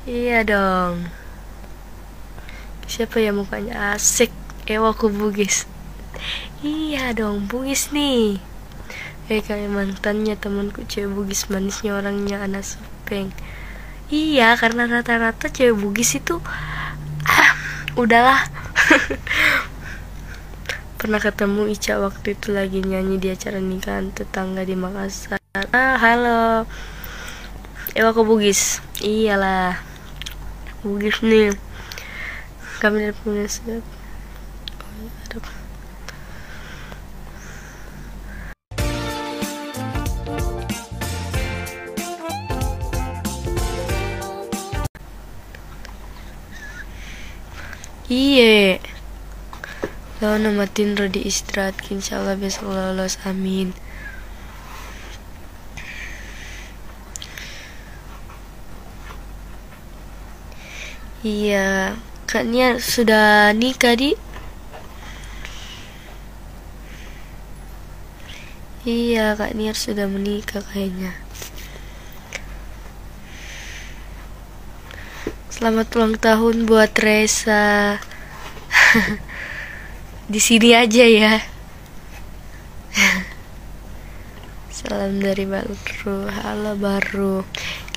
Iya dong. Siapa ya mukanya asik? Aku Bugis. Iya dong, Bugis nih. Kayak mantannya temanku cewek Bugis, manisnya orangnya anak Supeng. Iya, karena rata-rata cewek Bugis itu udahlah. Pernah ketemu Ica waktu itu lagi nyanyi di acara nikahan tetangga di Makassar. Halo. Aku Bugis. Iyalah. Bugis nih. Kami dari punya siap. Iya. Lalu namatin Rodi istirahat, insyaallah besok lolos, amin. Iya, Kak sudah nikah di? Iya, Kak Niar sudah menikah kayaknya. Selamat ulang tahun buat Reza. Di sini aja ya. Salam dari Baru. Halo Baru.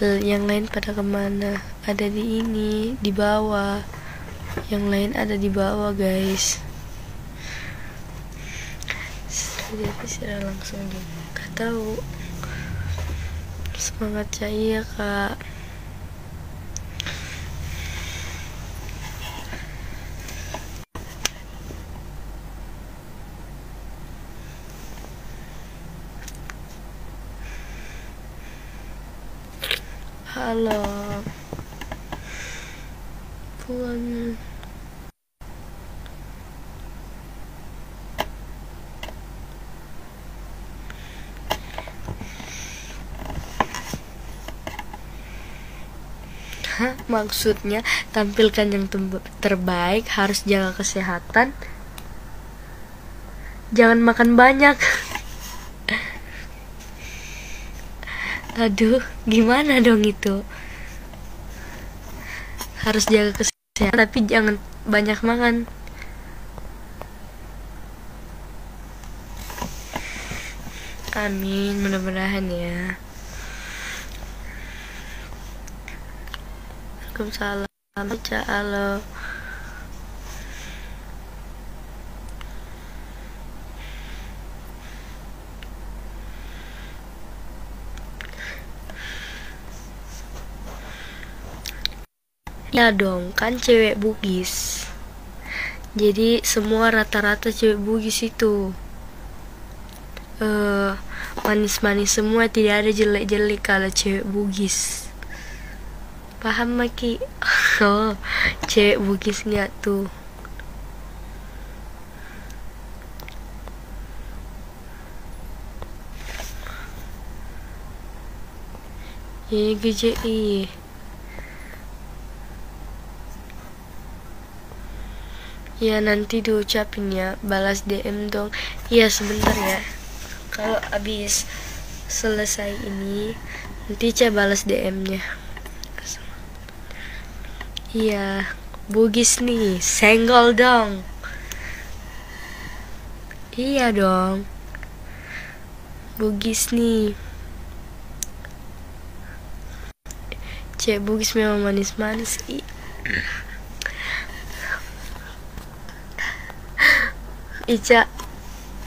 Yang lain pada kemana? Ada di ini, di bawah. Yang lain ada di bawah, guys. Dia bisa langsung gak tahu. Semangat saya, Kak. Halo. Pulang. Maksudnya tampilkan yang terbaik, harus jaga kesehatan, jangan makan banyak. Aduh, gimana dong itu? Harus jaga kesehatan tapi jangan banyak makan. Amin, mudah-mudahan ya. Waalaikumsalam. Baca halo. Ya dong, kan cewek Bugis. Jadi semua rata-rata cewek Bugis itu manis-manis semua, tidak ada jelek-jelek kalau cewek Bugis. Paham Maki? Oh, cewek Bugis nggak tuh? GJI. Ya nanti diucapin ya, balas DM dong. Iya sebentar ya. Kalau abis selesai ini nanti balas DM-nya. Iya, Bugis nih, senggol dong. Iya dong, Bugis nih. Cek Bugis memang manis-manis. Ica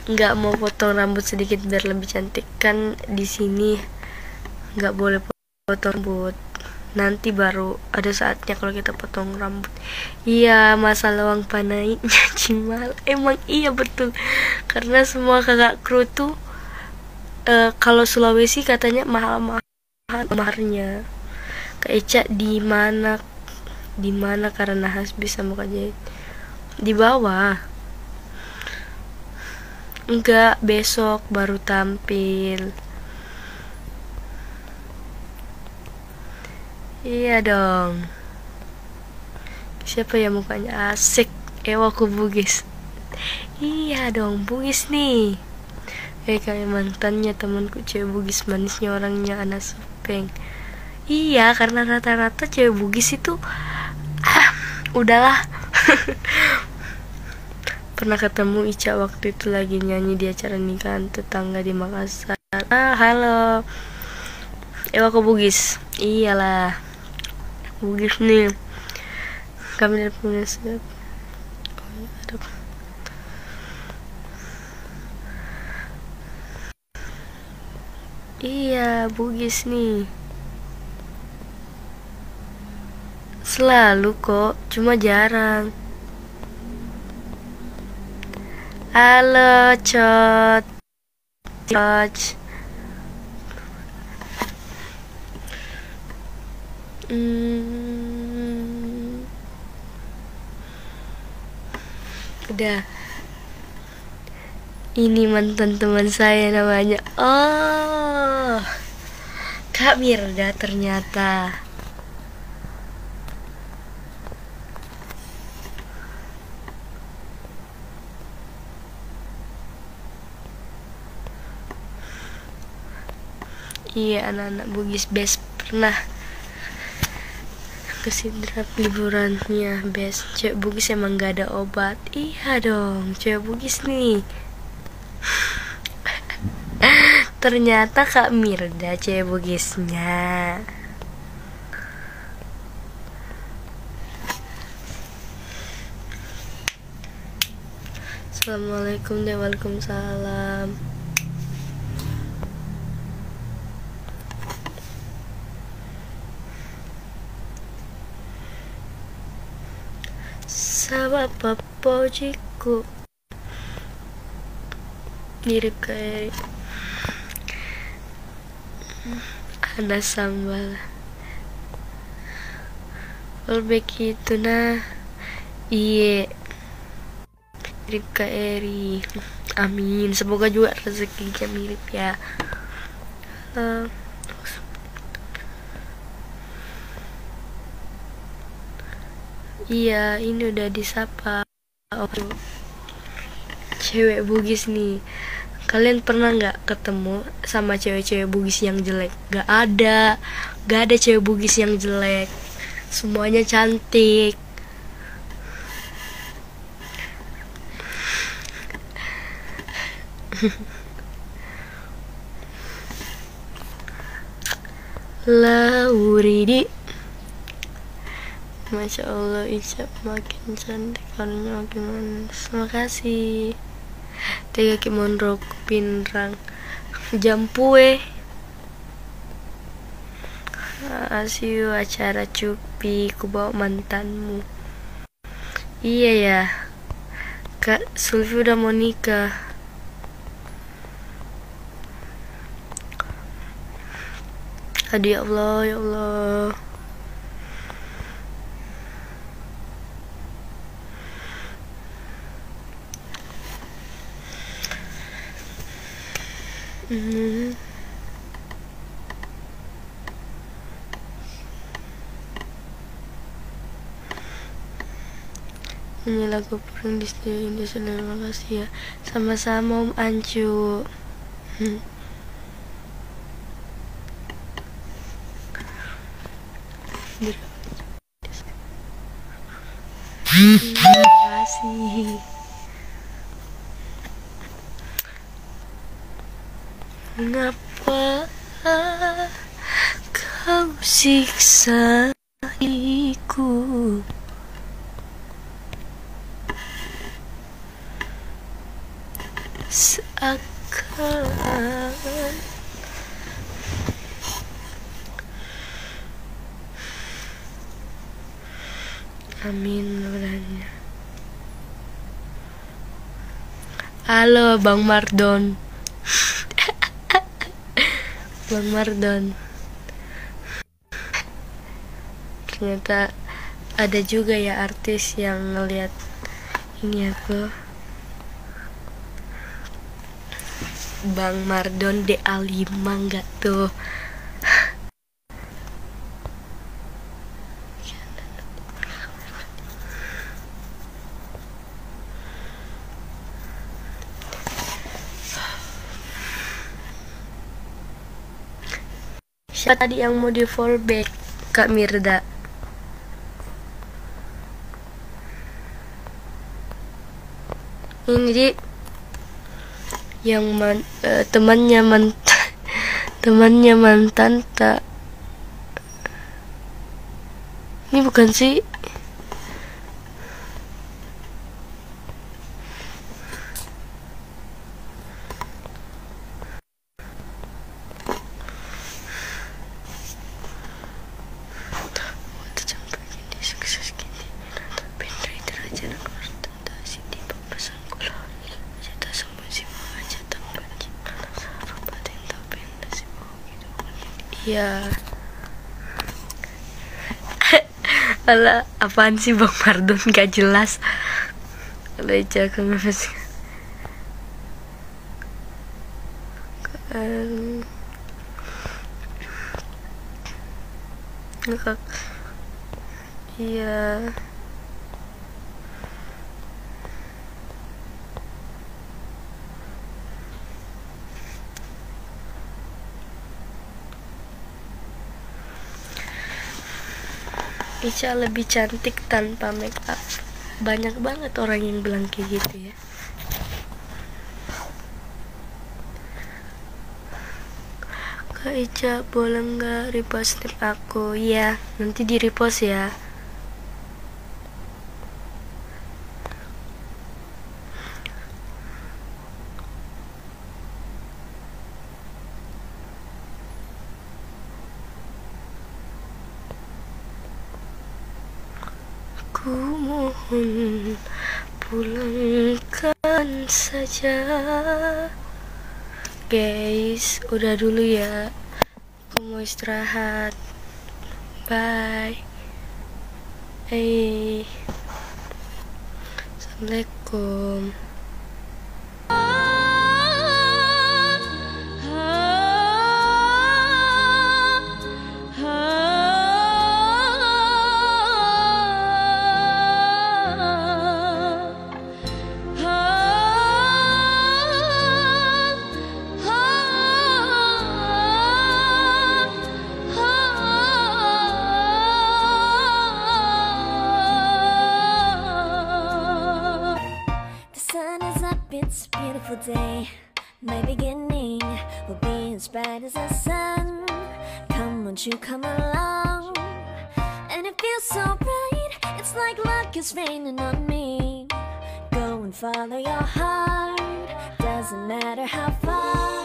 nggak mau potong rambut sedikit biar lebih cantik, kan di sini nggak boleh potong rambut. Nanti baru ada saatnya kalau kita potong rambut. Iya, masalah uang panainya Cimal. Emang iya betul, karena semua kakak kru tuh kalau Sulawesi katanya mahal-mahal maharnya. Kak Eca di mana karena Hasbi sama Kak Jahit di bawah. Enggak, besok baru tampil. Iya dong. Siapa ya mukanya asik? Aku Bugis. Iya dong, Bugis nih. Kayak mantannya temanku cewek Bugis, manisnya orangnya anak Supeng. Iya, karena rata-rata cewek Bugis itu udahlah. Pernah ketemu Ica waktu itu lagi nyanyi di acara nikahan tetangga di Makassar. Halo. Ewa ke Bugis. Iyalah. Bugis nih. Kami dari punya siap. Iya, Bugis nih. Selalu kok, cuma jarang. Halo, Cot. Cot. Udah. Ini mantan teman saya namanya. Oh, Kak Mirda ternyata. Iya, anak-anak Bugis best pernah ke Sidrap liburannya best. Cewek Bugis emang gak ada obat. Iya dong, cewek Bugis nih. Ternyata Kak Mirda cewek Bugisnya. Assalamualaikum dan waalaikumsalam. Sama papojiku mirip kayak ada sambal fallback itu nah. Iye, mirip Kak Eri. Amin, semoga juga rezekinya mirip ya. Iya, ini udah disapa. Cewek Bugis nih. Kalian pernah nggak ketemu sama cewek-cewek Bugis yang jelek? Gak ada cewek Bugis yang jelek. Semuanya cantik. Lauridi, Masya Allah, Ica makin cantik, warnanya makin manis. Terima kasih. Tega kimonro pinrang jampue. Asiu acara cupi ku bawa mantanmu. Iya ya, Kak Sulfi udah mau nikah. Aduh ya Allah, ya Allah. Ini lagu paling di Indonesia. Terima kasih ya. Sama-sama Om Ancu. Terima kasih. Mengapa kau siksa diriku? Seakan amin mudah-mudahan. Halo Bang Mardon. Bang Mardon, ternyata ada juga ya artis yang ngeliat ini aku. Bang Mardon DA5 enggak tuh? Siapa tadi yang mau di fallback, Kak Mirda? Ini di yang temannya mantan tak. Ini bukan sih? Ya. Alah, apaan sih Bang Mardon, gak jelas. Leca kemes. Iya. Ica lebih cantik tanpa make up. Banyak banget orang yang bilang kayak gitu ya. Kak Ica, boleh nggak repost snap aku? Iya, nanti di repost ya. Ku mohon pulangkan saja. Guys, udah dulu ya. Aku mau istirahat. Bye. Hey. Assalamualaikum. It's a beautiful day. My beginning will be as bright as the sun. Come, won't you come along? And it feels so bright. It's like luck is raining on me. Go and follow your heart. Doesn't matter how far.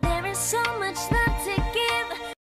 There is so much that